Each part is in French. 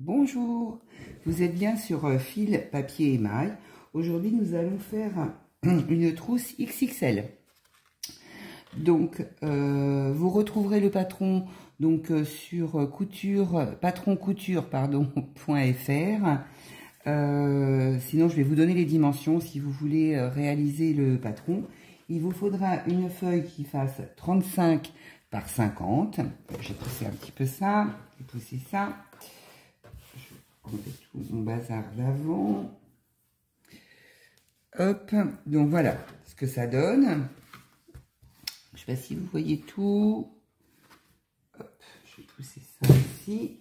Bonjour, vous êtes bien sur fil, papier et maille. Aujourd'hui, nous allons faire une trousse XXL. Donc, vous retrouverez le patron donc sur patroncouture.fr. Sinon, je vais vous donner les dimensions si vous voulez réaliser le patron. Il vous faudra une feuille qui fasse 35 par 50. J'ai poussé un petit peu ça, j'ai poussé ça. Je vais tout mon bazar d'avant. Hop, donc voilà ce que ça donne. Je ne sais pas si vous voyez tout. Hop, je vais pousser ça ici.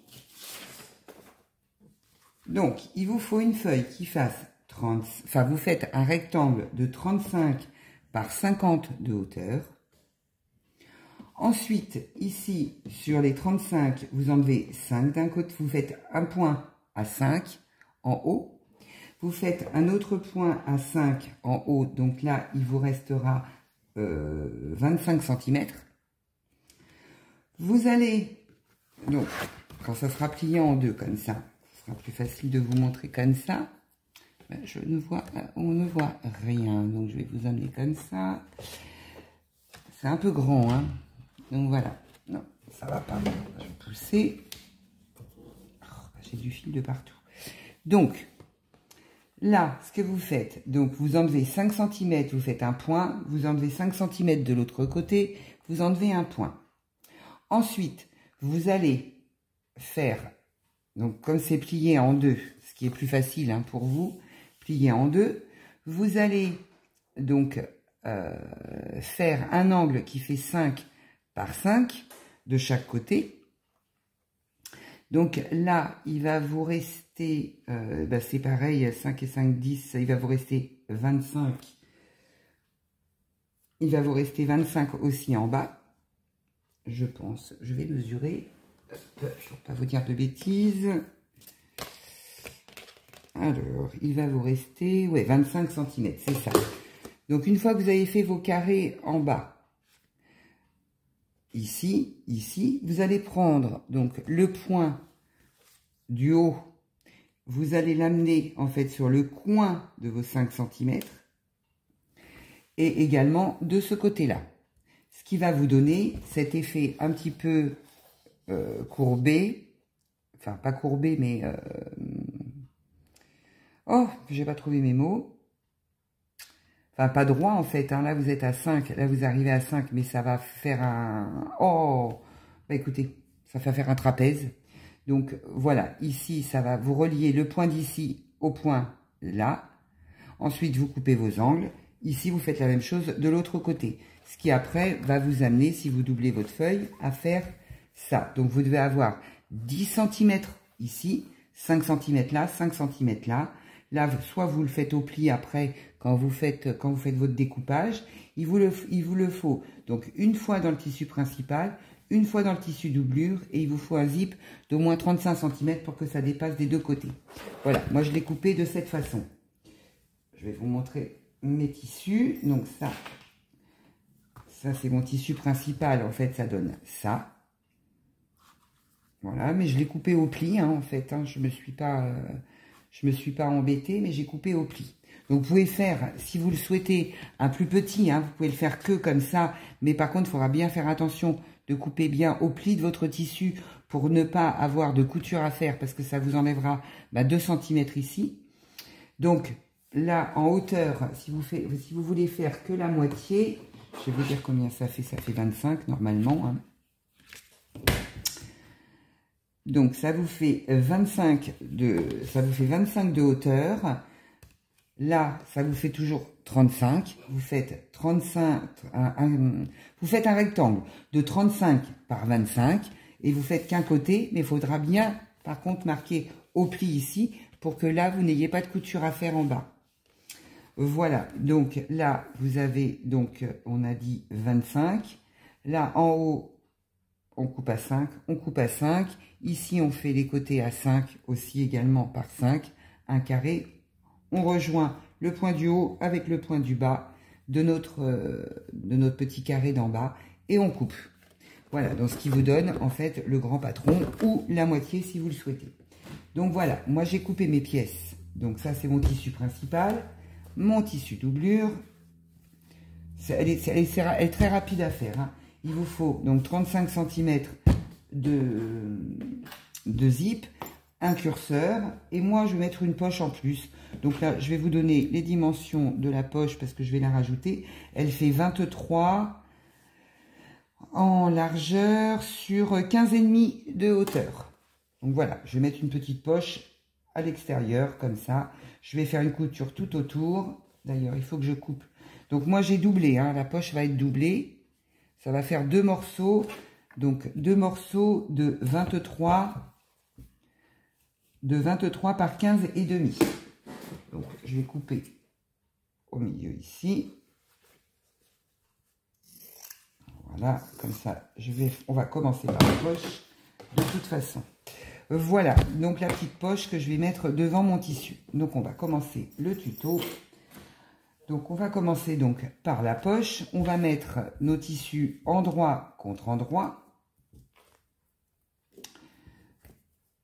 Donc, il vous faut une feuille qui fasse 30, enfin vous faites un rectangle de 35 par 50 de hauteur. Ensuite, ici, sur les 35, vous enlevez 5 d'un côté, vous faites un point à 5 en haut. Vous faites un autre point à 5 en haut, donc là, il vous restera 25 cm. Vous allez, donc, quand ça sera plié en deux comme ça, ce sera plus facile de vous montrer comme ça. On ne voit rien, donc je vais vous amener comme ça. C'est un peu grand, hein. Donc voilà, non, ça va pas. Je vais pousser. Oh, j'ai du fil de partout. Donc, là, ce que vous faites, donc vous enlevez 5 cm, vous faites un point, vous enlevez 5 cm de l'autre côté, vous enlevez un point. Ensuite, vous allez faire, donc comme c'est plié en deux, ce qui est plus facile hein, pour vous, plié en deux, vous allez donc faire un angle qui fait 5 par 5 de chaque côté. Donc là, il va vous rester, c'est pareil, 5 et 5, 10, il va vous rester 25. Il va vous rester 25 aussi en bas, je pense. Je vais mesurer, pour ne pas vous dire de bêtises. Alors, il va vous rester, ouais, 25 cm, c'est ça. Donc une fois que vous avez fait vos carrés en bas, ici, vous allez prendre donc le point du haut, vous allez l'amener en fait sur le coin de vos 5 cm et également de ce côté-là. Ce qui va vous donner cet effet un petit peu courbé, enfin pas courbé mais... oh, j'ai pas trouvé mes mots. Enfin, pas droit en fait, hein. Là vous êtes à 5, là vous arrivez à 5, mais ça va faire un... Oh, bah écoutez, ça va faire un trapèze. Donc voilà, ici ça va vous relier le point d'ici au point là. Ensuite vous coupez vos angles. Ici vous faites la même chose de l'autre côté. Ce qui après va vous amener, si vous doublez votre feuille, à faire ça. Donc vous devez avoir 10 cm ici, 5 cm là, 5 cm là. Là, soit vous le faites au pli après, quand vous faites votre découpage. Il vous le faut donc une fois dans le tissu principal, une fois dans le tissu doublure, et il vous faut un zip d'au moins 35 cm pour que ça dépasse des deux côtés. Voilà, moi je l'ai coupé de cette façon. Je vais vous montrer mes tissus. Donc ça c'est mon tissu principal, en fait ça donne ça. Voilà, mais je l'ai coupé au pli, hein, en fait, hein, je me suis pas embêtée, mais j'ai coupé au pli. Donc vous pouvez faire, si vous le souhaitez, un plus petit, hein, vous pouvez le faire que comme ça, mais par contre, il faudra bien faire attention de couper bien au pli de votre tissu pour ne pas avoir de couture à faire, parce que ça vous enlèvera 2 cm ici. Donc là, en hauteur, si vous voulez faire que la moitié, je vais vous dire combien ça fait 25 normalement, hein. Donc, ça vous fait 25 de hauteur. Là, ça vous fait toujours 35. Vous faites 35, vous faites un rectangle de 35 par 25 et vous faites qu'un côté, mais il faudra bien, par contre, marquer au pli ici pour que là, vous n'ayez pas de couture à faire en bas. Voilà. Donc, là, vous avez, donc, on a dit 25. Là, en haut, on coupe à 5, on coupe à 5. Ici, on fait les côtés à 5 aussi également par 5. Un carré. On rejoint le point du haut avec le point du bas de notre petit carré d'en bas. Et on coupe. Voilà, donc ce qui vous donne en fait le grand patron ou la moitié si vous le souhaitez. Donc voilà, moi j'ai coupé mes pièces. Donc ça c'est mon tissu principal, mon tissu doublure. Elle est très rapide à faire, hein. Il vous faut donc 35 cm de zip, un curseur, et moi je vais mettre une poche en plus. Donc là je vais vous donner les dimensions de la poche parce que je vais la rajouter. Elle fait 23 en largeur sur 15,5 de hauteur. Donc voilà, je vais mettre une petite poche à l'extérieur comme ça. Je vais faire une couture tout autour. D'ailleurs il faut que je coupe. Donc moi j'ai doublé, hein, la poche va être doublée. Ça va faire 2 morceaux. Donc 2 morceaux de 23 par 15,5. Donc je vais couper au milieu ici. Voilà, comme ça, on va commencer par la poche de toute façon. Voilà, donc la petite poche que je vais mettre devant mon tissu. Donc on va commencer le tuto. Donc on va commencer donc par la poche. On va mettre nos tissus endroit contre endroit.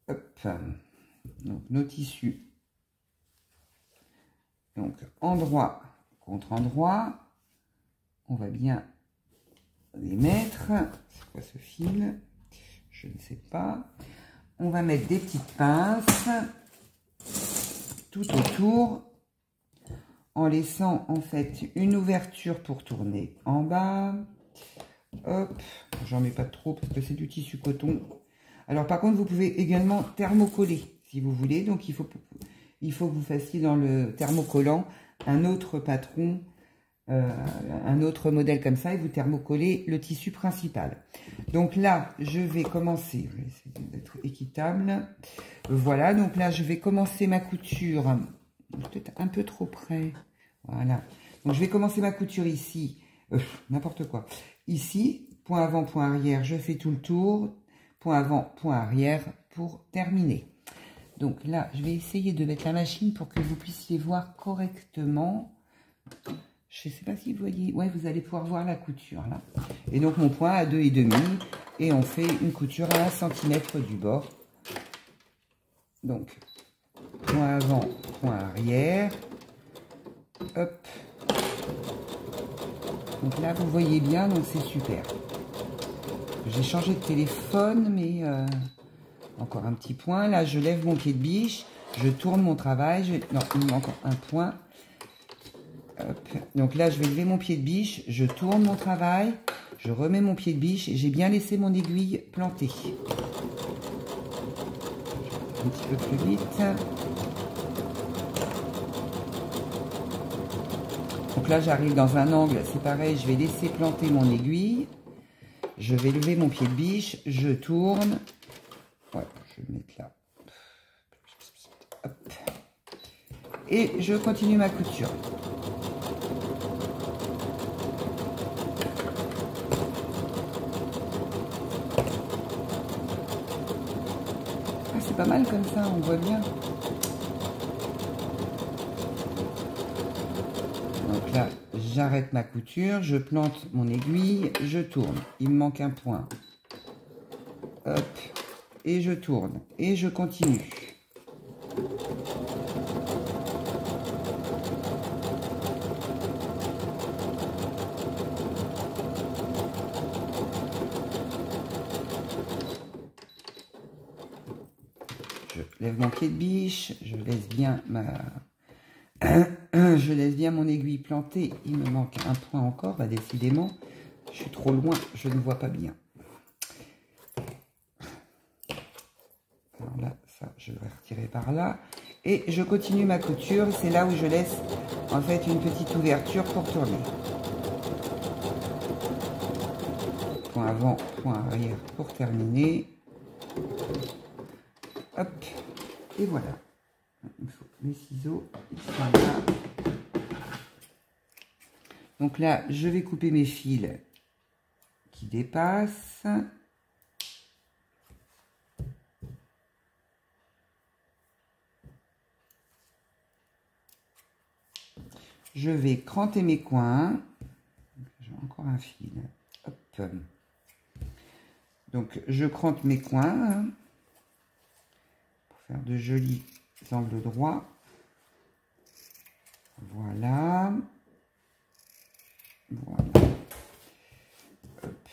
Hop. Donc nos tissus. Donc endroit contre endroit. On va bien les mettre. C'est quoi ce fil? Je ne sais pas. On va mettre des petites pinces tout autour en laissant en fait une ouverture pour tourner en bas. Hop, j'en mets pas trop parce que c'est du tissu coton. Alors par contre vous pouvez également thermocoller si vous voulez. Donc il faut que vous fassiez dans le thermocollant un autre patron, un autre modèle comme ça, et vous thermocollez le tissu principal. Donc là je vais commencer, je vais essayer d'être équitable. Voilà, donc là je vais commencer ma couture peut-être un peu trop près. Voilà, donc je vais commencer ma couture ici, n'importe quoi, ici, point avant, point arrière, je fais tout le tour, point avant, point arrière pour terminer. Donc là je vais essayer de mettre la machine pour que vous puissiez voir correctement. Je ne sais pas si vous voyez, ouais, vous allez pouvoir voir la couture là. Et donc mon point à 2,5 et on fait une couture à 1 cm du bord. Donc point avant, point arrière. Hop. Donc là vous voyez bien, donc c'est super. J'ai changé de téléphone, mais encore un petit point. Là je lève mon pied de biche, je tourne mon travail. Non, il me manque encore un point. Hop. Donc là je vais lever mon pied de biche, je tourne mon travail, je remets mon pied de biche et j'ai bien laissé mon aiguille plantée. Un petit peu plus vite. Donc là j'arrive dans un angle, c'est pareil, je vais laisser planter mon aiguille, je vais lever mon pied de biche, je tourne, ouais, je vais mettre là, hop. Et je continue ma couture. Ah, c'est pas mal comme ça, on voit bien. Donc là, j'arrête ma couture, je plante mon aiguille, je tourne. Il me manque un point. Hop, et je tourne. Et je continue. Je lève mon pied de biche, je laisse bien je laisse bien mon aiguille plantée. Il me manque un point encore, bah décidément, je suis trop loin, je ne vois pas bien. Alors là, ça, je vais retirer par là. Et je continue ma couture, c'est là où je laisse en fait une petite ouverture pour tourner. Point avant, point arrière pour terminer. Hop, et voilà. Il faut mes ciseaux, ils sont là. Donc là, je vais couper mes fils qui dépassent. Je vais cranter mes coins. J'ai encore un fil. Hop. Donc, je crante mes coins faire de jolis angles droits. Voilà. Voilà. Hop.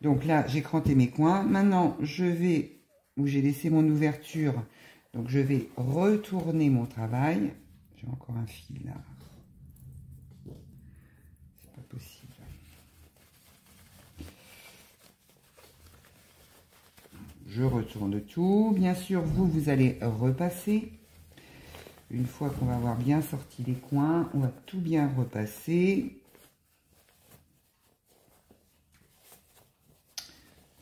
Donc là, j'ai cranté mes coins. Maintenant, je vais, où j'ai laissé mon ouverture, donc je vais retourner mon travail. J'ai encore un fil là. C'est pas possible. Je retourne tout. Bien sûr, vous allez repasser. Une fois qu'on va avoir bien sorti les coins, on va tout bien repasser.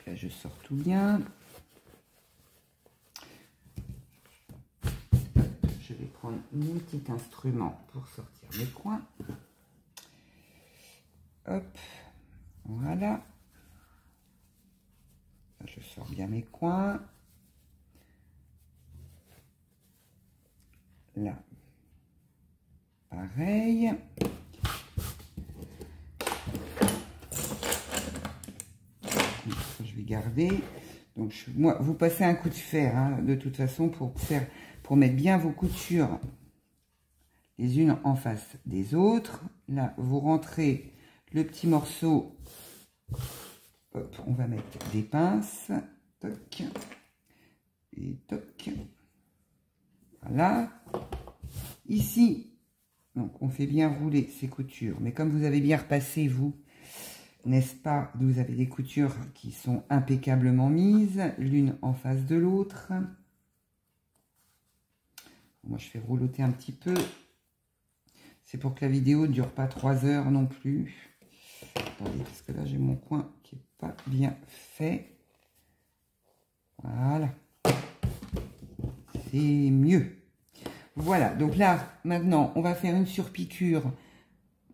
Là, je sors tout bien. Je vais prendre mon petit instrument pour sortir mes coins. Hop, voilà. Je sors bien mes coins. Là, pareil. Je vais garder. Donc, moi, vous passez un coup de fer, hein, de toute façon, pour mettre bien vos coutures les unes en face des autres. Là, vous rentrez le petit morceau. Hop, on va mettre des pinces. Toc. Et toc. Voilà. Ici, donc on fait bien rouler ces coutures. Mais comme vous avez bien repassé, vous, n'est-ce pas, vous avez des coutures qui sont impeccablement mises, l'une en face de l'autre. Moi, je fais rouloter un petit peu. C'est pour que la vidéo ne dure pas 3 heures non plus. Attendez, parce que là, j'ai mon coin qui n'est pas bien fait. Voilà. C'est mieux. Voilà, donc là, maintenant, on va faire une surpiqûre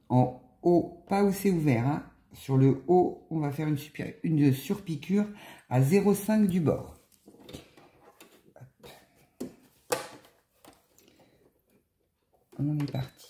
en haut, pas où c'est ouvert, hein. Sur le haut, on va faire une surpiqûre à 0,5 du bord. Hop. On est parti.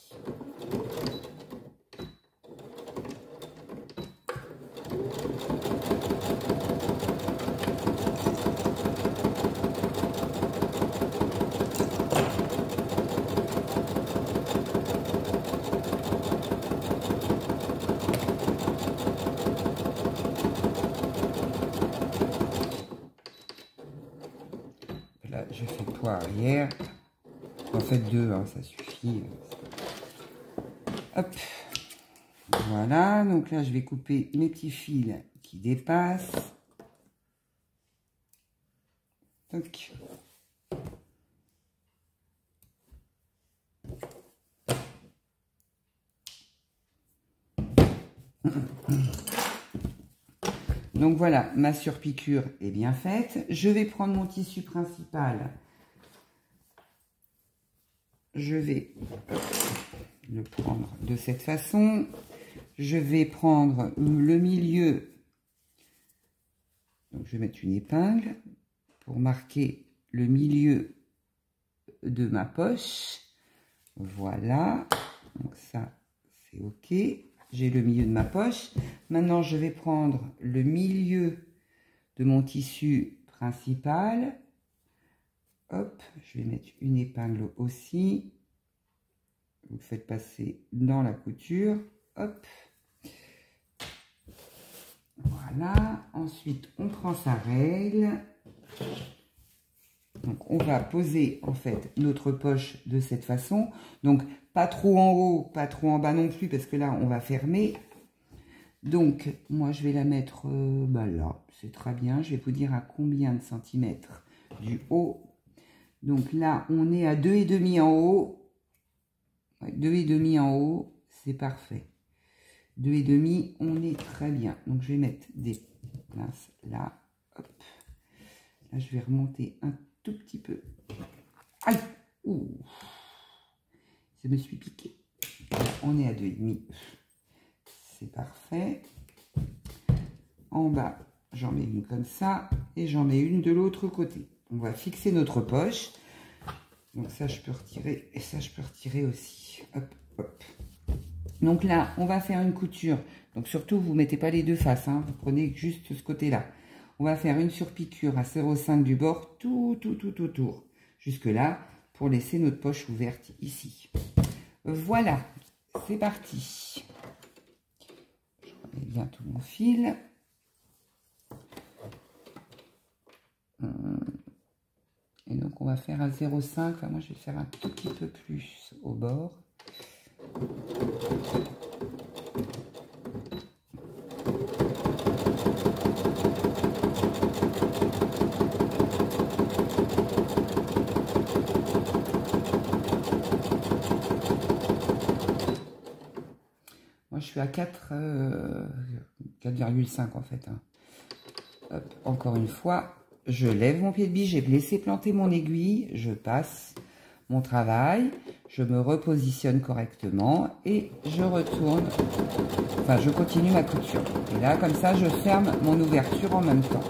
Là, je fais le poids arrière. En fait, 2, hein, ça suffit. Hop. Voilà. Donc là, je vais couper mes petits fils qui dépassent. Toc. Donc voilà, ma surpiqûre est bien faite. Je vais prendre mon tissu principal. Je vais le prendre de cette façon. Je vais prendre le milieu. Donc je vais mettre une épingle pour marquer le milieu de ma poche. Voilà. Donc ça, c'est OK. J'ai le milieu de ma poche. Maintenant, je vais prendre le milieu de mon tissu principal. Hop, je vais mettre une épingle aussi. Vous le faites passer dans la couture. Hop. Voilà. Ensuite, on prend sa règle. Donc, on va poser en fait notre poche de cette façon. Donc, pas trop en haut, pas trop en bas non plus, parce que là, on va fermer. Donc, moi, je vais la mettre là. C'est très bien. Je vais vous dire à combien de centimètres du haut. Donc là, on est à 2,5 en haut. Ouais, 2,5 en haut, c'est parfait. 2,5, on est très bien. Donc, je vais mettre des pinces là. Hop. Là, je vais remonter un tout petit peu. Aïe! Ouh! Je me suis piqué. On est à 2,5. C'est parfait. En bas, j'en mets une comme ça. Et j'en mets une de l'autre côté. On va fixer notre poche. Donc ça, je peux retirer. Et ça, je peux retirer aussi. Hop, hop. Donc là, on va faire une couture. Donc surtout, vous ne mettez pas les deux faces. Hein. Vous prenez juste ce côté-là. On va faire une surpiqûre à 0,5 du bord tout autour. Jusque là, pour laisser notre poche ouverte ici. Voilà, c'est parti. Je remets bien tout mon fil. Et donc on va faire à 0,5. Enfin, moi je vais faire un tout petit peu plus au bord. Moi je suis à 4,5 en fait. Hein. Hop, encore une fois. Je lève mon pied de biche, j'ai laissé planter mon aiguille, je passe mon travail, je me repositionne correctement et je retourne, enfin je continue ma couture. Et là, comme ça, je ferme mon ouverture en même temps.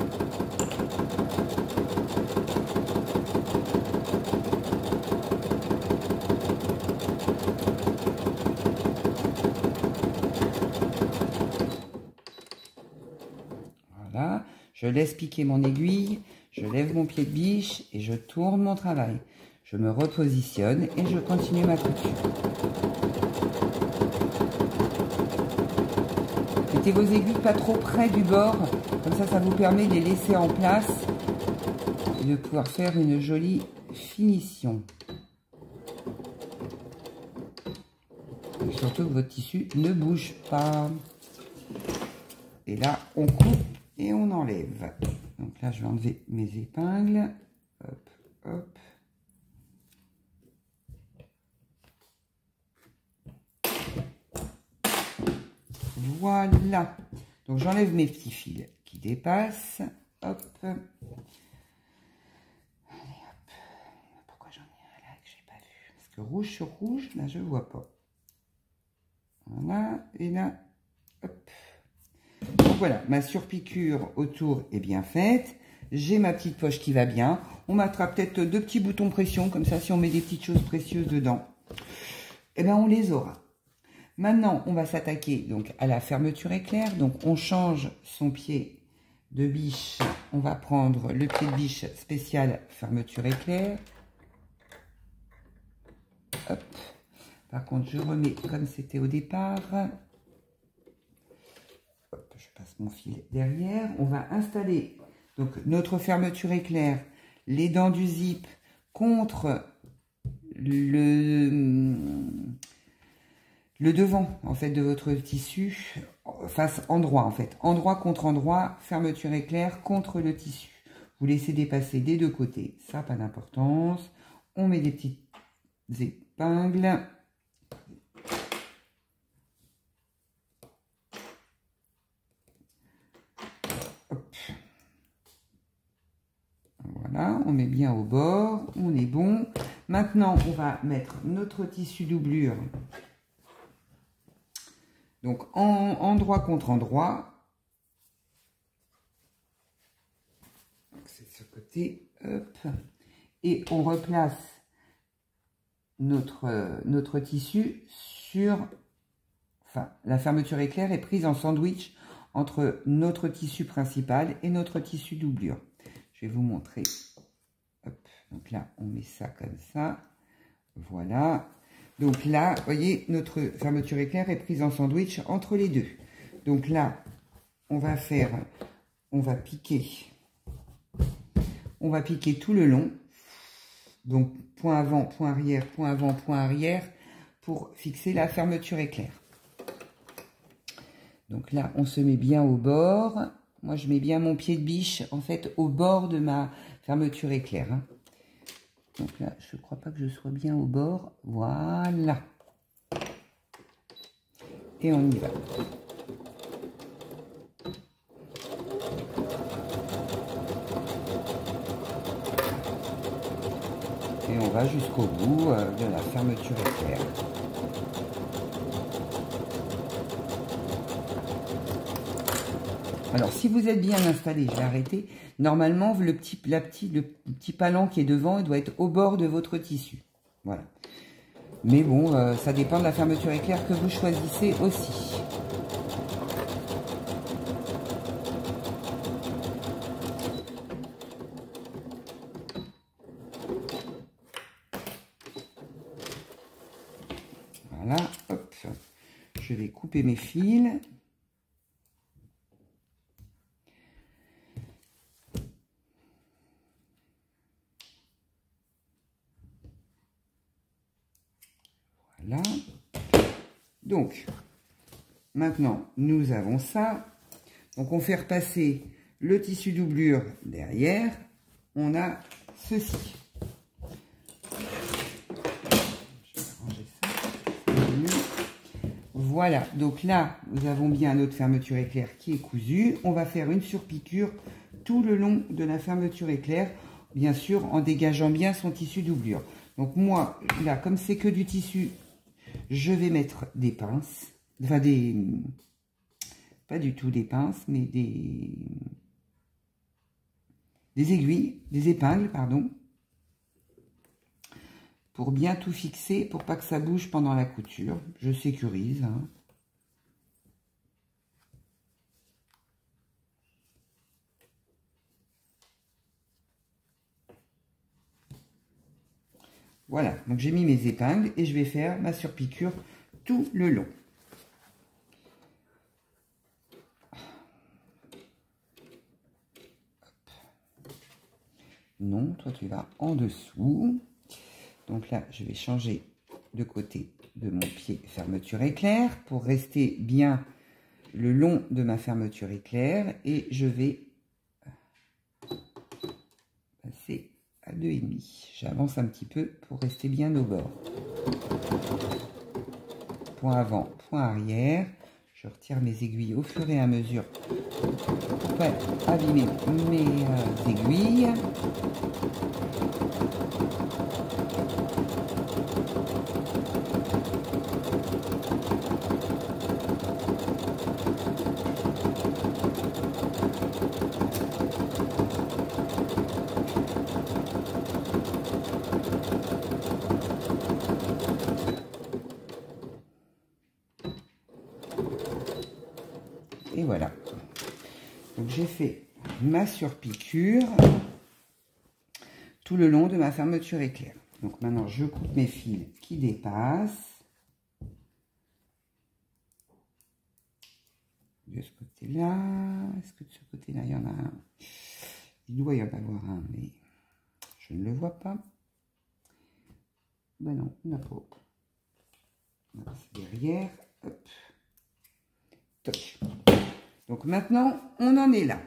Voilà, je laisse piquer mon aiguille. Je lève mon pied de biche et je tourne mon travail. Je me repositionne et je continue ma couture. Mettez vos aiguilles pas trop près du bord, comme ça vous permet de les laisser en place et de pouvoir faire une jolie finition. Et surtout que votre tissu ne bouge pas. Et là, on coupe et on enlève. Donc là, je vais enlever mes épingles. Hop, hop. Voilà. Donc j'enlève mes petits fils qui dépassent. Hop. Allez, hop. Pourquoi j'en ai un là que j'ai pas vu? Parce que rouge sur rouge, là, je vois pas. Voilà. Et là, hop. Donc voilà, ma surpiqûre autour est bien faite. J'ai ma petite poche qui va bien. On mettra peut-être 2 petits boutons pression, comme ça si on met des petites choses précieuses dedans, eh bien on les aura. Maintenant, on va s'attaquer donc à la fermeture éclair. Donc on change son pied de biche. On va prendre le pied de biche spécial fermeture éclair. Hop. Par contre, je remets comme c'était au départ. Hop, je passe mon fil derrière. On va installer donc notre fermeture éclair, les dents du zip contre le devant en fait de votre tissu, face endroit en fait, endroit contre endroit, fermeture éclair contre le tissu. Vous laissez dépasser des deux côtés, ça pas d'importance. On met des petites épingles. Voilà, on met bien au bord, on est bon. Maintenant, on va mettre notre tissu doublure. Donc, endroit contre endroit. C'est de ce côté, hop. Et on replace notre tissu sur... Enfin, la fermeture éclair est prise en sandwich entre notre tissu principal et notre tissu doublure. Je vais vous montrer. Hop. Donc là, on met ça comme ça. Voilà. Donc là, vous voyez, notre fermeture éclair est prise en sandwich entre les deux. Donc là, on va piquer. On va piquer tout le long. Donc, point avant, point arrière, point avant, point arrière, pour fixer la fermeture éclair. Donc là, on se met bien au bord. Moi, je mets bien mon pied de biche, en fait, au bord de ma fermeture éclair. Hein. Donc là, je ne crois pas que je sois bien au bord. Voilà. Et on y va. Et on va jusqu'au bout de la fermeture éclair. Alors, si vous êtes bien installé, je vais arrêter. Normalement, le petit palan qui est devant, il doit être au bord de votre tissu. Voilà. Mais bon, ça dépend de la fermeture éclair que vous choisissez aussi. Voilà, hop. Je vais couper mes fils. Voilà. Donc, maintenant, nous avons ça. Donc, on fait repasser le tissu doublure derrière. On a ceci. Je vais ranger ça. Voilà. Donc là, nous avons bien notre fermeture éclair qui est cousue. On va faire une surpiqûre tout le long de la fermeture éclair, bien sûr, en dégageant bien son tissu doublure. Donc moi, là, comme c'est que du tissu, je vais mettre des pinces, enfin pas du tout des pinces, mais des aiguilles, des épingles, pardon, pour bien tout fixer, pour pas que ça bouge pendant la couture. Je sécurise, hein. Voilà, donc j'ai mis mes épingles et je vais faire ma surpiqûre tout le long. Non, toi tu vas en dessous. Donc là, je vais changer de côté de mon pied fermeture éclair pour rester bien le long de ma fermeture éclair. Et je vais passer à 2,5. J'avance un petit peu pour rester bien au bord. Point avant, point arrière. Je retire mes aiguilles au fur et à mesure pour pas abîmer mes aiguilles. Et voilà. Donc j'ai fait ma surpiqûre tout le long de ma fermeture éclair. Donc maintenant je coupe mes fils qui dépassent. De ce côté-là. Est-ce que de ce côté-là il y en a un? Il doit y en avoir un, mais je ne le vois pas. Ben non, il n'y en a pas. C'est derrière. Hop. Toc. Donc maintenant, on en est là.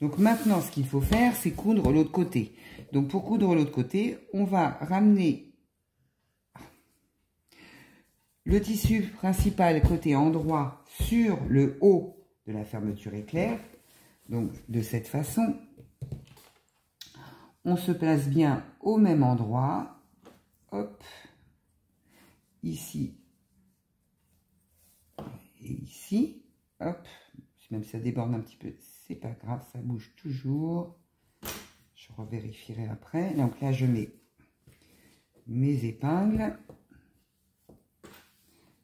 Donc maintenant, ce qu'il faut faire, c'est coudre l'autre côté. Donc pour coudre l'autre côté, on va ramener le tissu principal côté endroit sur le haut de la fermeture éclair. Donc de cette façon, on se place bien au même endroit. Hop, ici et ici. Hop, même si ça déborde un petit peu, c'est pas grave, ça bouge toujours. Je revérifierai après. Donc là, je mets mes épingles.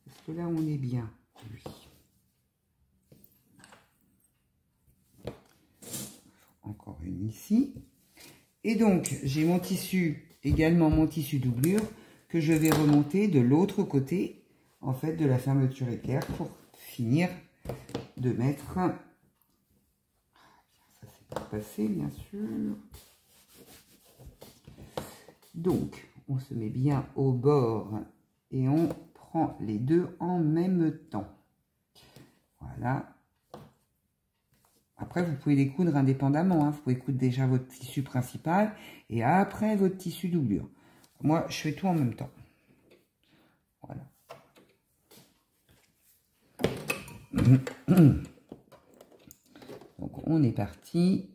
Est-ce que là, on est bien? Oui. Encore une ici. Et donc, j'ai mon tissu, également mon tissu doublure, que je vais remonter de l'autre côté, en fait, de la fermeture éclair pour finir de mettre... Ça, c'est pas passé, bien sûr. Donc, on se met bien au bord et on prend les deux en même temps. Voilà. Après, vous pouvez les coudre indépendamment. Hein. Vous pouvez coudre déjà votre tissu principal et après votre tissu doublure. Moi, je fais tout en même temps. Voilà. Donc, on est parti.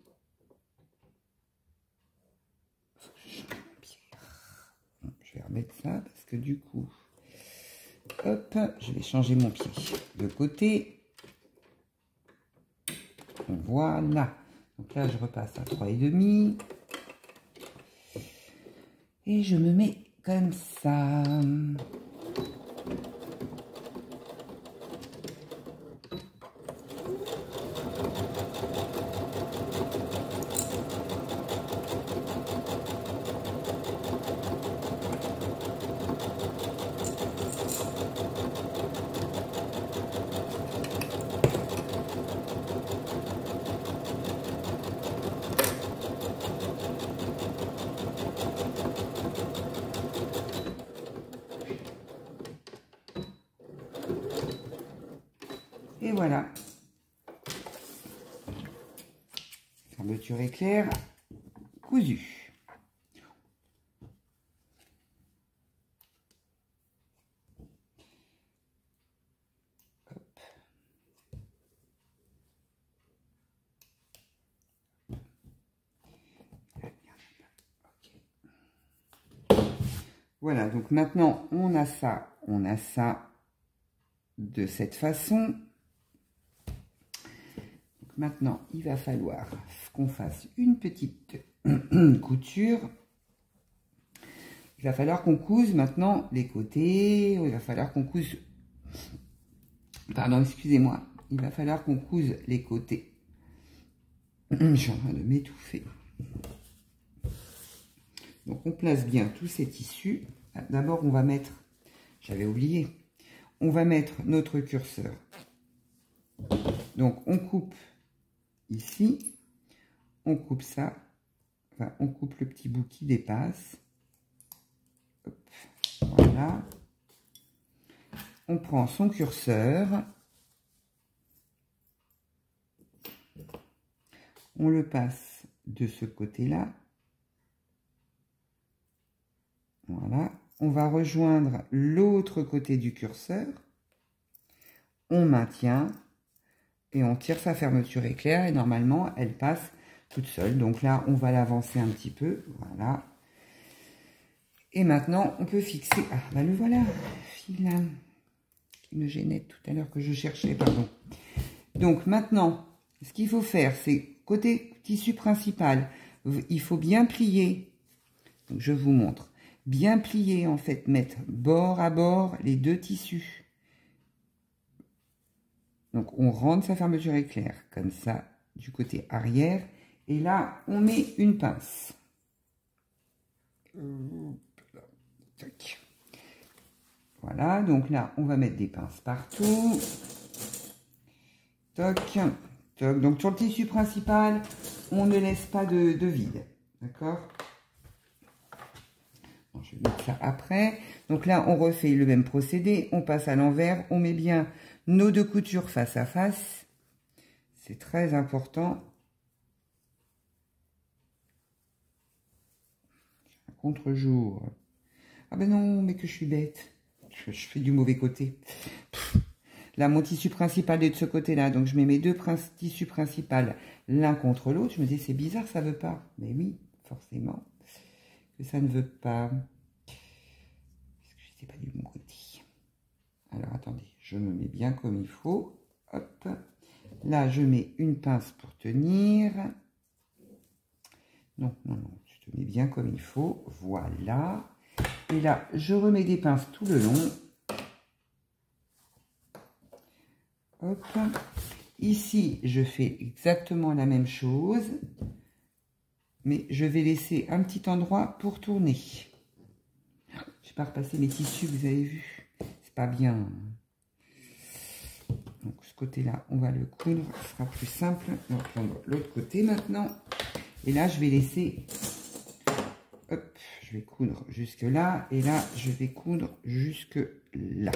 Je vais remettre ça parce que du coup, hop, je vais changer mon pied de côté. Voilà. Donc là, je repasse à 3,5. Et je me mets comme ça. Et voilà. Fermeture éclair cousue. Voilà, donc maintenant on a ça de cette façon. Donc maintenant, il va falloir qu'on fasse une petite couture. Il va falloir qu'on couse maintenant les côtés. Il va falloir qu'on couse... Pardon, excusez-moi. Il va falloir qu'on couse les côtés. Je suis en train de m'étouffer. Donc on place bien tous ces tissus. D'abord on va mettre, j'avais oublié, on va mettre notre curseur. Donc on coupe ici, on coupe ça, enfin on coupe le petit bout qui dépasse. Hop, voilà. On prend son curseur, on le passe de ce côté-là. Voilà, on va rejoindre l'autre côté du curseur, on maintient et on tire sa fermeture éclair et normalement elle passe toute seule. Donc là on va l'avancer un petit peu, voilà. Et maintenant on peut fixer, ah bah le voilà, fil qui me gênait tout à l'heure que je cherchais, pardon. Donc maintenant ce qu'il faut faire c'est côté tissu principal, il faut bien plier, donc je vous montre. Bien plier, en fait, mettre bord à bord les deux tissus. Donc, on rentre sa fermeture éclair, comme ça, du côté arrière. Et là, on met une pince. Voilà, donc là, on va mettre des pinces partout. Toc, toc. Donc, sur le tissu principal, on ne laisse pas de vide. D'accord ? Je vais mettre ça après. Donc là, on refait le même procédé. On passe à l'envers. On met bien nos deux coutures face à face. C'est très important. Un contre-jour. Ah ben non, mais que je suis bête. Je fais du mauvais côté. Là, mon tissu principal est de ce côté-là. Donc, je mets mes deux tissus principaux l'un contre l'autre. Je me dis, c'est bizarre, ça ne veut pas. Mais oui, forcément, que ça ne veut pas. Est-ce que je sais pas du bon côté? Alors, attendez, je me mets bien comme il faut. Hop. Là, je mets une pince pour tenir. Non, non, non. Je te mets bien comme il faut. Voilà. Et là, je remets des pinces tout le long. Hop. Ici, je fais exactement la même chose. Mais je vais laisser un petit endroit pour tourner. Je vais pas repasser mes tissus, vous avez vu. C'est pas bien. Donc, ce côté-là, on va le coudre. Ce sera plus simple. On va prendre l'autre côté maintenant. Et là, je vais laisser... Hop, je vais coudre jusque là. Et là, je vais coudre jusque là.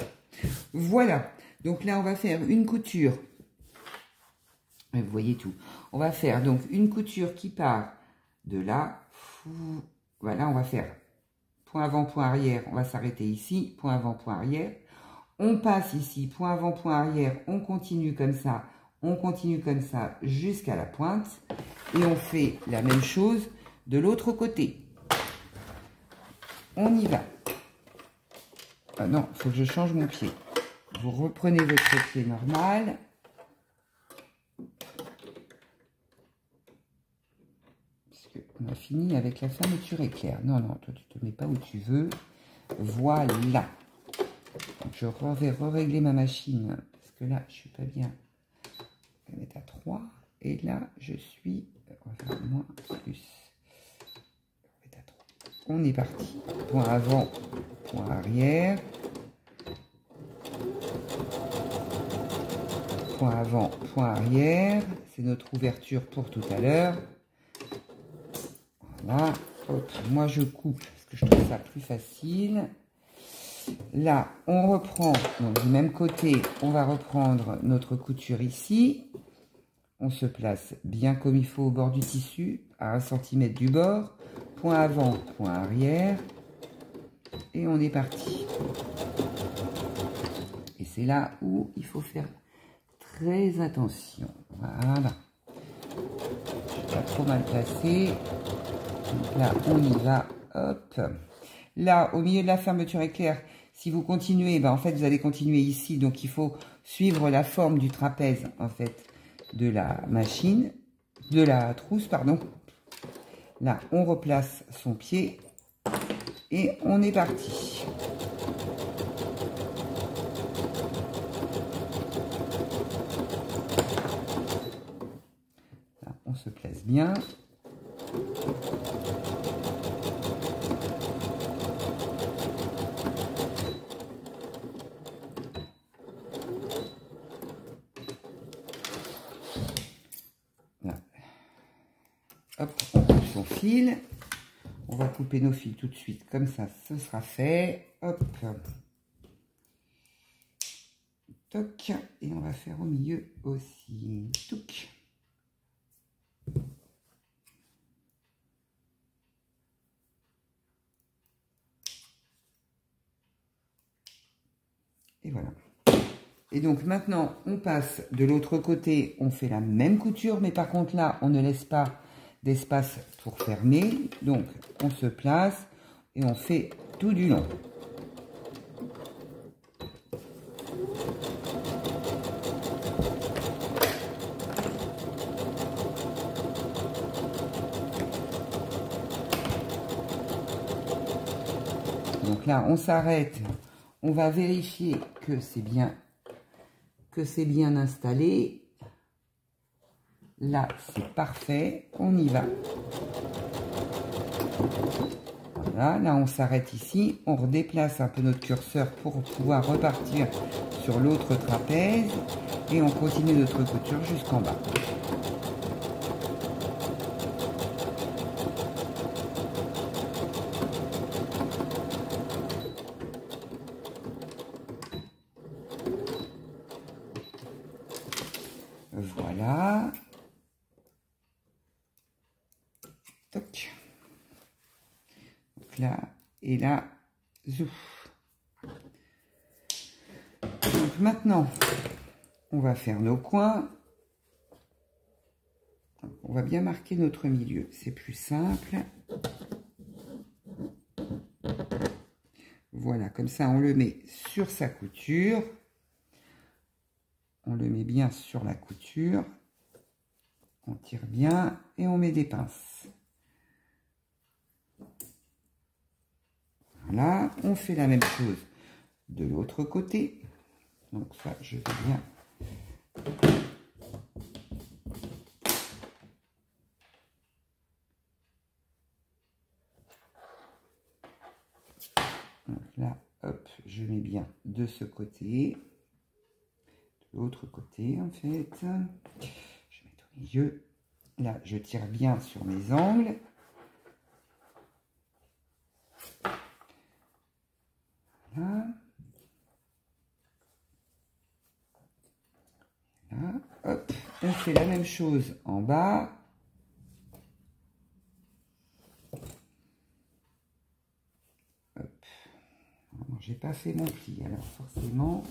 Voilà. Donc là, on va faire une couture. Vous voyez tout. On va faire donc une couture qui part de là. Voilà, on va faire point avant, point arrière. On va s'arrêter ici. Point avant, point arrière. On passe ici, point avant, point arrière. On continue comme ça. On continue comme ça jusqu'à la pointe. Et on fait la même chose de l'autre côté. On y va. Ah non, il faut que je change mon pied. Vous reprenez votre pied normal. Parce qu'on a fini avec la fermeture éclair. Non, non, toi tu te mets pas où tu veux. Voilà. Donc, je vais régler ma machine. Parce que là, je suis pas bien. Je vais mettre à 3. Et là, je suis... On va faire moins, plus. On est parti. Point avant, point arrière. Point avant, point arrière. C'est notre ouverture pour tout à l'heure. Voilà. Hop. Moi, je coupe parce que je trouve ça plus facile. Là, on reprend, donc du même côté, on va reprendre notre couture ici. On se place bien comme il faut au bord du tissu, à 1 cm du bord. Point avant, point arrière. Et on est parti. Et c'est là où il faut faire très attention. Voilà. Je suis pas trop mal placé. Donc là, on y va. Hop. Là, au milieu de la fermeture éclair, si vous continuez, ben en fait, vous allez continuer ici. Donc, il faut suivre la forme du trapèze, en fait, de la machine, de la trousse, pardon. Là, on replace son pied et on est parti. Là, on se place bien. Hop, on coupe son fil. On va couper nos fils tout de suite. Comme ça, ce sera fait. Hop. Toc. Et on va faire au milieu aussi. Touc. Et voilà. Et donc maintenant, on passe de l'autre côté. On fait la même couture. Mais par contre là, on ne laisse pas d'espace pour fermer. Donc, on se place et on fait tout du long. Donc là, on s'arrête. On va vérifier que c'est bien installé. Là, c'est parfait. On y va. Voilà, là, on s'arrête ici. On redéplace un peu notre curseur pour pouvoir repartir sur l'autre trapèze. Et on continue notre couture jusqu'en bas. Voilà. Toc. Donc là, et là, zouf. Donc maintenant, on va faire nos coins. On va bien marquer notre milieu, c'est plus simple. Voilà, comme ça, on le met sur sa couture. On le met bien sur la couture. On tire bien et on met des pinces. Voilà, on fait la même chose de l'autre côté. Donc ça, je vais bien... Donc là, hop, je mets bien de ce côté. De l'autre côté, en fait. Je vais mettre au milieu. Là, je tire bien sur mes angles. Voilà. Là, hop, on fait la même chose en bas. Hop. J'ai pas fait mon pli, alors forcément.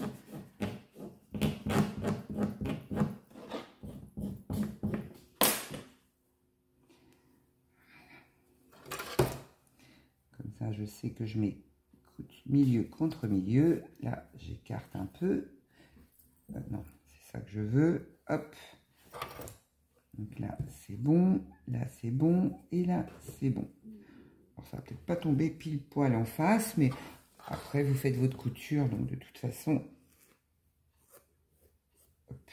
Comme ça, je sais que je mets milieu contre milieu. Là, j'écarte un peu. Non, c'est ça que je veux. Hop. Donc là, c'est bon. Là, c'est bon. Et là, c'est bon. Alors, ça va peut-être pas tomber pile poil en face, mais après, vous faites votre couture. Donc, de toute façon... Hop.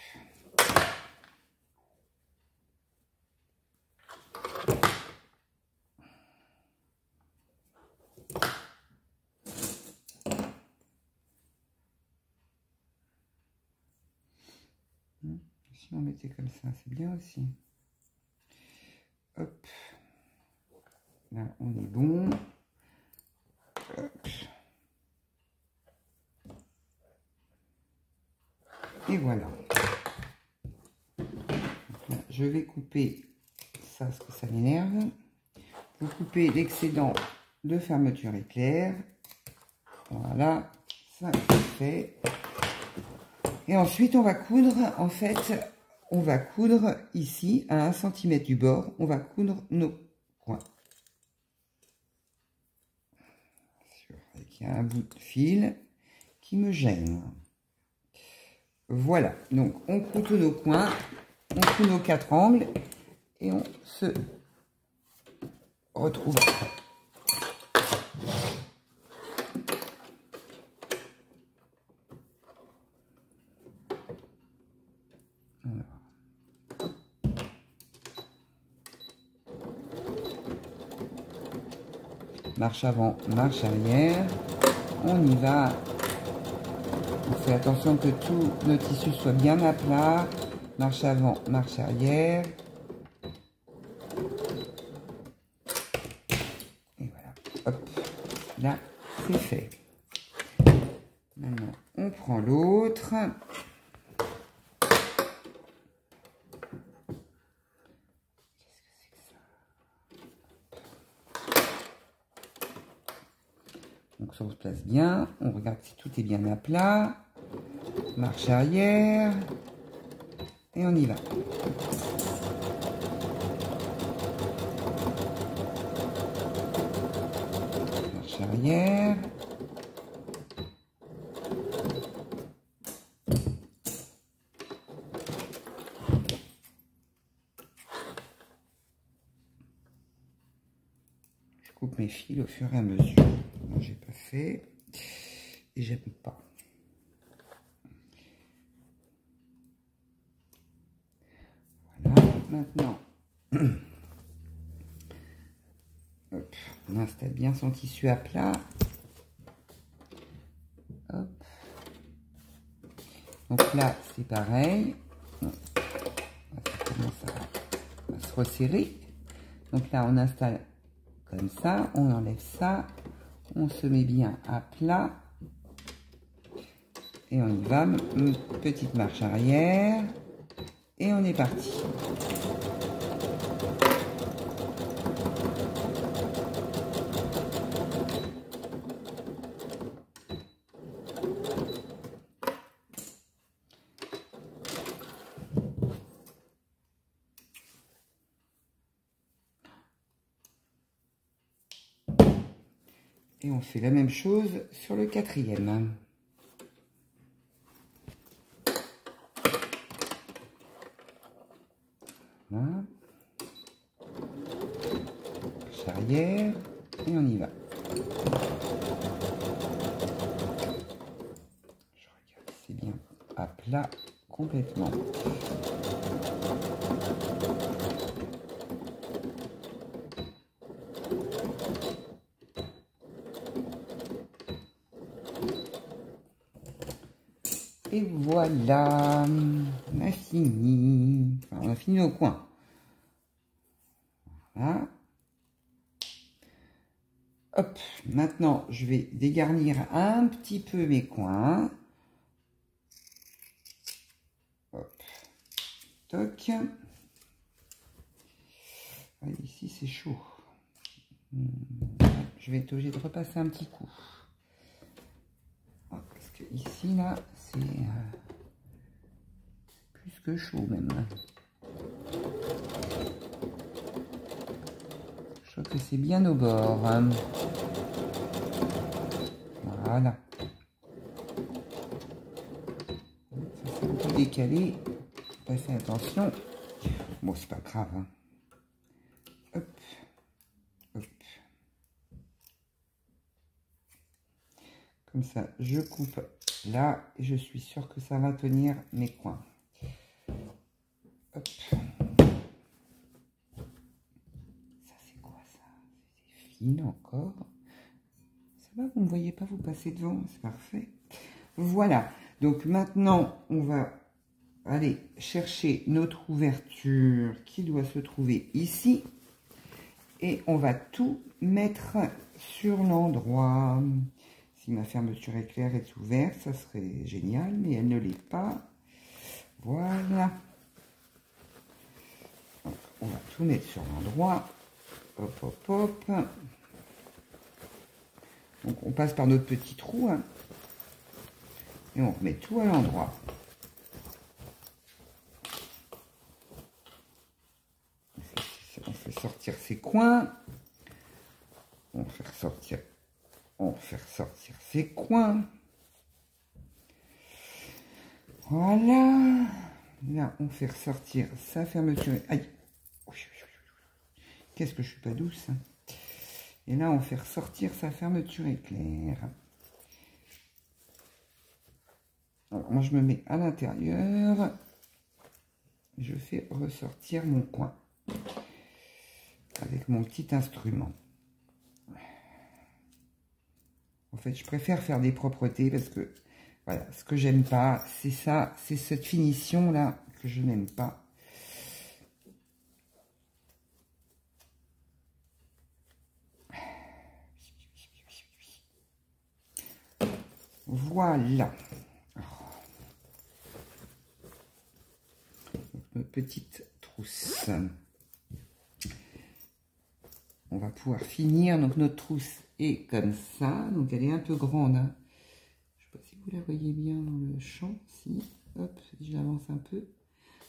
Si on mettait comme ça, c'est bien aussi. Hop. Là, on est bon. Hop. Voilà. Là, je vais couper ça parce que ça m'énerve. Vous coupez l'excédent de fermeture éclair. Voilà, ça c'est fait. Et ensuite, on va coudre, en fait, on va coudre ici, à 1 cm du bord, on va coudre nos coins. Il y a un bout de fil qui me gêne. Voilà, donc on coud tous nos coins, on coud nos 4 angles et on se retrouve après. Marche avant, marche arrière, on y va. On fait attention que tout nos tissus soit bien à plat. Marche avant, marche arrière. Et voilà, hop, là c'est fait. Maintenant, on prend l'autre. Donc ça on se place bien, on regarde si tout est bien à plat, marche arrière, et on y va. Marche arrière. Je coupe mes fils au fur et à mesure. Moi j'ai pas fait et j'aime pas. Voilà, maintenant hop, on installe bien son tissu à plat. Hop. Donc là c'est pareil. Ça commence à se resserrer. Donc là on installe comme ça, on enlève ça, on se met bien à plat et on y va, une petite marche arrière et on est parti. Et on fait la même chose sur le 4e. Voilà. Marche arrière et on y va. Je regarde si c'est bien à plat complètement. Et voilà, on a fini. Enfin, on a fini au coin. Voilà. Hop, maintenant je vais dégarnir un petit peu mes coins. Hop, toc. Allez, ici c'est chaud. Je vais être obligée de repasser un petit coup. Parce que ici, là, c'est plus que chaud même. Je trouve que c'est bien au bord. Voilà. Ça c'est un peu décalé. Faites attention. Bon, c'est pas grave. Hein. Hop. Hop. Comme ça, je coupe là et je suis sûre que ça va tenir mes coins. Hop. Ça, c'est quoi ça? C'est fine encore. Ça va, vous ne me voyez pas, vous passez devant, c'est parfait. Voilà. Donc maintenant, on va aller chercher notre ouverture qui doit se trouver ici. Et on va tout mettre sur l'endroit. Si ma fermeture éclair est ouverte, ça serait génial, mais elle ne l'est pas. Voilà. On va tout mettre sur l'endroit. Hop, hop, hop. Donc on passe par notre petit trou. Hein, et on remet tout à l'endroit. On fait sortir ces coins. On fait ressortir. On fait ressortir ces coins. Voilà. Là, on fait ressortir sa fermeture. Aïe. Qu'est-ce que je suis pas douce. Hein. Et là, on fait ressortir sa fermeture éclair. Alors, moi, je me mets à l'intérieur. Je fais ressortir mon coin. Avec mon petit instrument. En fait, je préfère faire des propretés parce que, voilà, ce que j'aime pas, c'est ça, c'est cette finition-là que je n'aime pas. Voilà. Notre petite trousse. On va pouvoir finir. Donc, notre trousse est comme ça. Donc, elle est un peu grande. Hein. Je ne sais pas si vous la voyez bien dans le champ. Si. Hop, je l'avance un peu.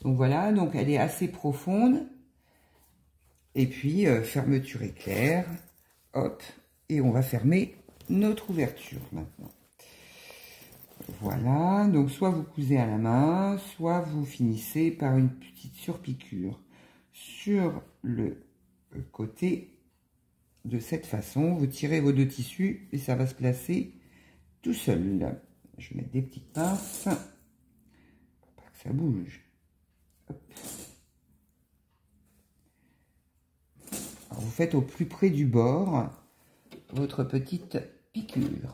Donc, voilà. Donc, elle est assez profonde. Et puis, fermeture éclair. Hop. Et on va fermer notre ouverture maintenant. Voilà. Donc, soit vous cousez à la main, soit vous finissez par une petite surpiqûre sur le côté. De cette façon, vous tirez vos deux tissus et ça va se placer tout seul. Je vais mettre des petites pinces pour pas que ça bouge. Hop. Alors, vous faites au plus près du bord votre petite piqûre.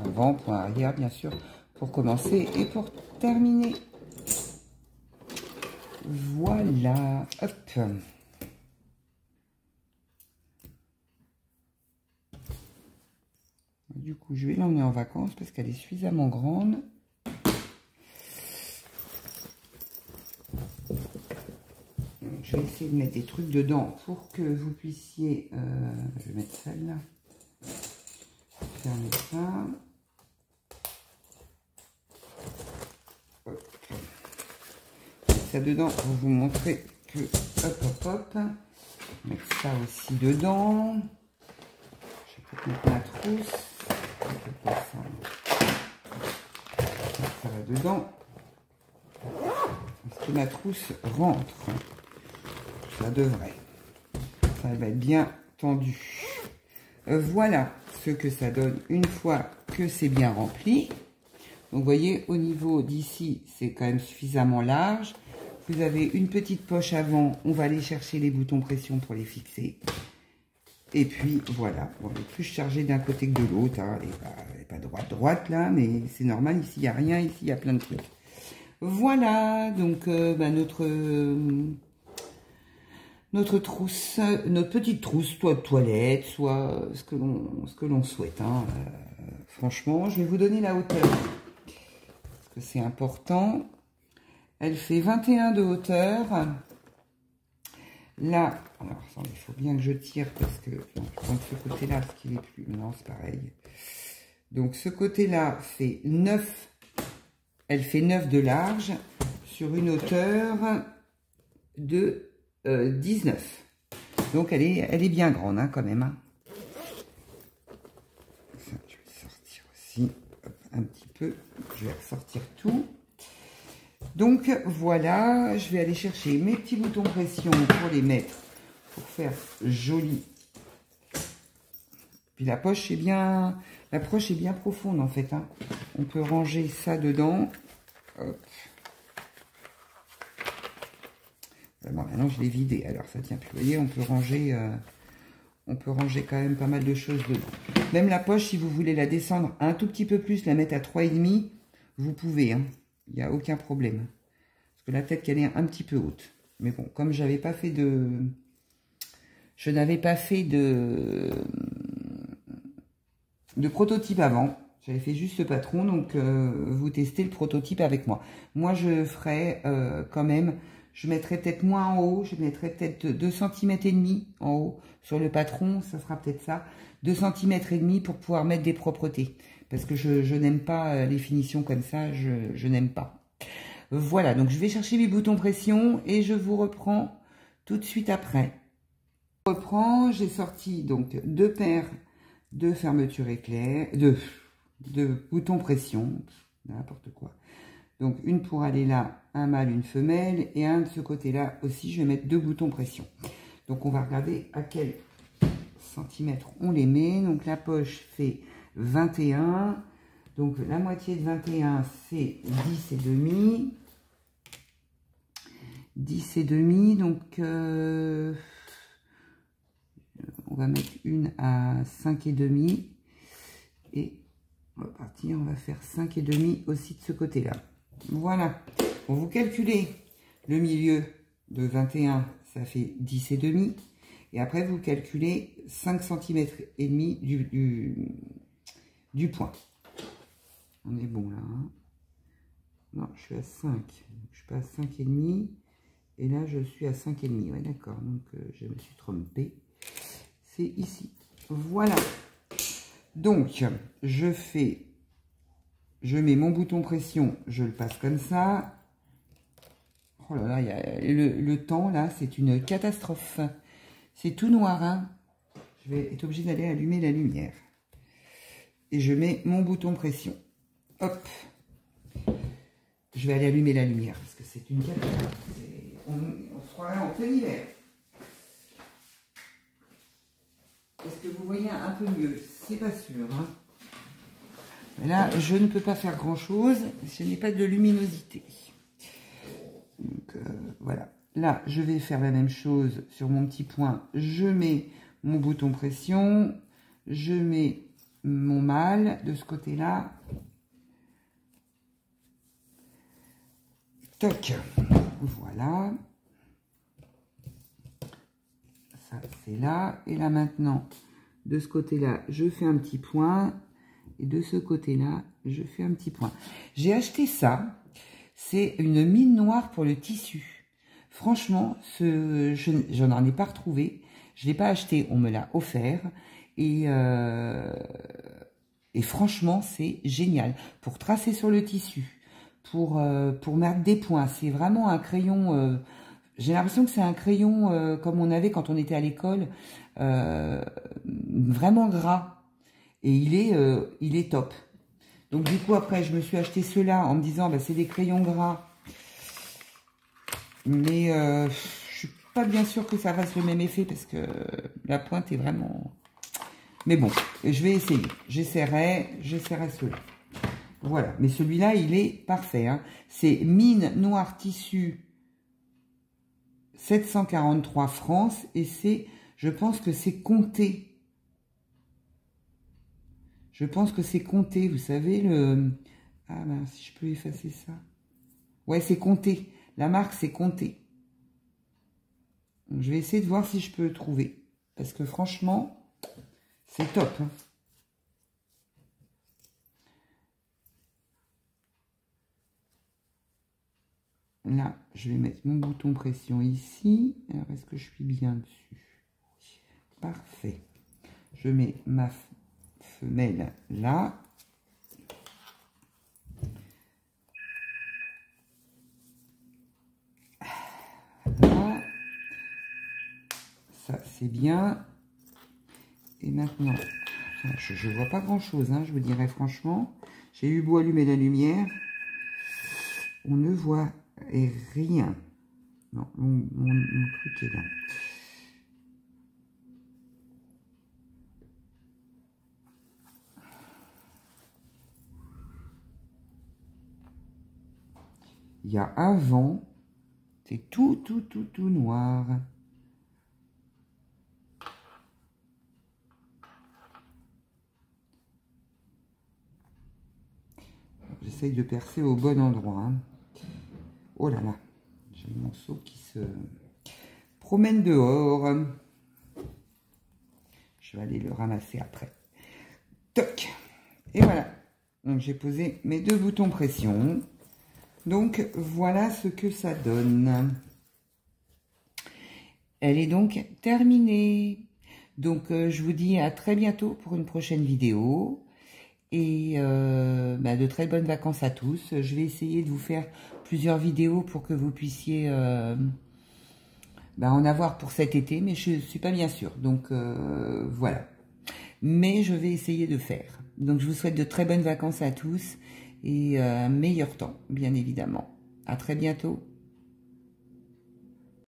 Avant, point arrière, bien sûr, pour commencer et pour terminer. Voilà, hop. Du coup, je vais l'emmener en vacances parce qu'elle est suffisamment grande. Je vais essayer de mettre des trucs dedans pour que vous puissiez... je vais mettre celle-là. Fermer ça. Hop. Ça dedans pour vous montrer que... Hop, hop, hop. Mettre ça aussi dedans. Je vais peut-être mettre ma trousse. Ça va dedans. Est-ce que ma trousse rentre? Ça devrait. Ça va être bien tendu. Voilà ce que ça donne une fois que c'est bien rempli. Donc, vous voyez, au niveau d'ici, c'est quand même suffisamment large. Vous avez une petite poche avant. On va aller chercher les boutons pression pour les fixer. Et puis, voilà. Bon, elle est plus chargée d'un côté que de l'autre. Hein. Elle n'est pas droite, là, mais c'est normal. Ici, il n'y a rien. Ici, il y a plein de trucs. Voilà. Donc, notre trousse, notre petite trousse, soit de toilette, soit ce que l'on souhaite. Hein. Franchement, je vais vous donner la hauteur. Parce que c'est important. Elle fait 21 de hauteur. Là, alors attendez, il faut bien que je tire parce que non, je prends ce côté-là parce qu'il est plus... Non, c'est pareil. Donc ce côté-là fait 9. Elle fait 9 de large sur une hauteur de 19. Donc elle est bien grande hein, quand même. Hein. Ça, je vais sortir aussi hop, un petit peu. Je vais ressortir tout. Donc voilà, je vais aller chercher mes petits boutons pression pour les mettre, pour faire joli. Puis la poche est bien profonde en fait. Hein. On peut ranger ça dedans. Hop. Bon, maintenant je l'ai vidé, alors ça tient plus. Vous voyez, on peut ranger On peut ranger quand même pas mal de choses dedans. Même la poche, si vous voulez la descendre un tout petit peu plus, la mettre à 3,5, vous pouvez. Hein. Il n'y a aucun problème. Parce que la tête qu'elle est un petit peu haute. Mais bon, comme j'avais pas fait de... Je n'avais pas fait de prototype avant. J'avais fait juste le patron, donc vous testez le prototype avec moi. Moi, je ferai quand même, je mettrai peut-être moins en haut, je mettrai peut-être 2,5 cm en haut sur le patron, ça sera peut-être ça, 2,5 cm pour pouvoir mettre des propretés. Parce que je n'aime pas les finitions comme ça, je n'aime pas. Voilà, donc je vais chercher mes boutons pression et je vous reprends tout de suite après. Je reprends, j'ai sorti donc 2 paires de fermeture éclair, de boutons pression, n'importe quoi. Donc une pour aller là, un mâle, une femelle, et un de ce côté-là aussi, je vais mettre 2 boutons pression. Donc on va regarder à quel centimètre on les met. Donc la poche fait 21, donc la moitié de 21 c'est 10 et demi. 10 et demi, donc on va mettre une à 5 et demi. Et on va partir, on va faire 5 et demi aussi de ce côté-là. Voilà. Bon, vous calculez le milieu de 21, ça fait 10 et demi. Et après, vous calculez 5 cm et demi du point. On est bon là. Hein. Non, je suis à 5. Je suis pas à 5 et demi. Et là, je suis à 5 et demi. Ouais, d'accord. Donc, je me suis trompée. C'est ici. Voilà. Donc, je mets mon bouton pression, je le passe comme ça. Oh là là, le temps là, c'est une catastrophe. C'est tout noir, hein. Je vais être obligée d'aller allumer la lumière. Et je mets mon bouton pression. Hop. Je vais aller allumer la lumière parce que c'est une catastrophe. On se croirait en plein hiver. Est-ce que vous voyez un peu mieux? C'est pas sûr, hein. Là, je ne peux pas faire grand-chose. Je n'ai pas de luminosité. Donc, voilà. Là, je vais faire la même chose sur mon petit point. Je mets mon bouton pression. Je mets mon mâle de ce côté-là. Toc. Voilà. Ça, c'est là. Et là, maintenant, de ce côté-là, je fais un petit point. Et de ce côté-là, je fais un petit point. J'ai acheté ça. C'est une mine noire pour le tissu. Franchement, je n'en ai pas retrouvé. Je ne l'ai pas acheté, on me l'a offert. Et franchement, c'est génial. Pour tracer sur le tissu, pour mettre des points. C'est vraiment un crayon... j'ai l'impression que c'est un crayon comme on avait quand on était à l'école. Vraiment gras. Et il est top. Donc du coup, après, je me suis acheté ceux-là en me disant, bah, c'est des crayons gras. Mais je suis pas bien sûre que ça fasse le même effet parce que la pointe est vraiment... Mais bon, je vais essayer. J'essaierai ceux-là. Voilà. Mais celui-là, il est parfait. Hein. C'est mine noir tissu 743 France. Et c'est, je pense que c'est compté. Je pense que c'est compté, vous savez, le... Ah ben, si je peux effacer ça. Ouais, c'est compté. La marque, c'est compté. Donc, je vais essayer de voir si je peux trouver. Parce que franchement, c'est top. Hein. Là, je vais mettre mon bouton pression ici. Alors, est-ce que je suis bien dessus? Parfait. Je mets ma femelle là. Voilà. Ça, c'est bien. Et maintenant, je ne vois pas grand-chose, hein, je vous dirais franchement. J'ai eu beau allumer la lumière. On ne voit rien. Non, mon truc est là. Il y a un vent. C'est tout noir. conseille de percer au bon endroit. Hein. Oh là là, j'ai mon seau qui se promène dehors. Je vais aller le ramasser après. Toc. Et voilà. Donc j'ai posé mes 2 boutons pression. Donc voilà ce que ça donne. Elle est donc terminée. Donc je vous dis à très bientôt pour une prochaine vidéo. Et de très bonnes vacances à tous. Je vais essayer de vous faire plusieurs vidéos pour que vous puissiez en avoir pour cet été. Mais je ne suis pas bien sûre. Donc voilà. Mais je vais essayer de faire. Donc je vous souhaite de très bonnes vacances à tous. Et un meilleur temps, bien évidemment. À très bientôt.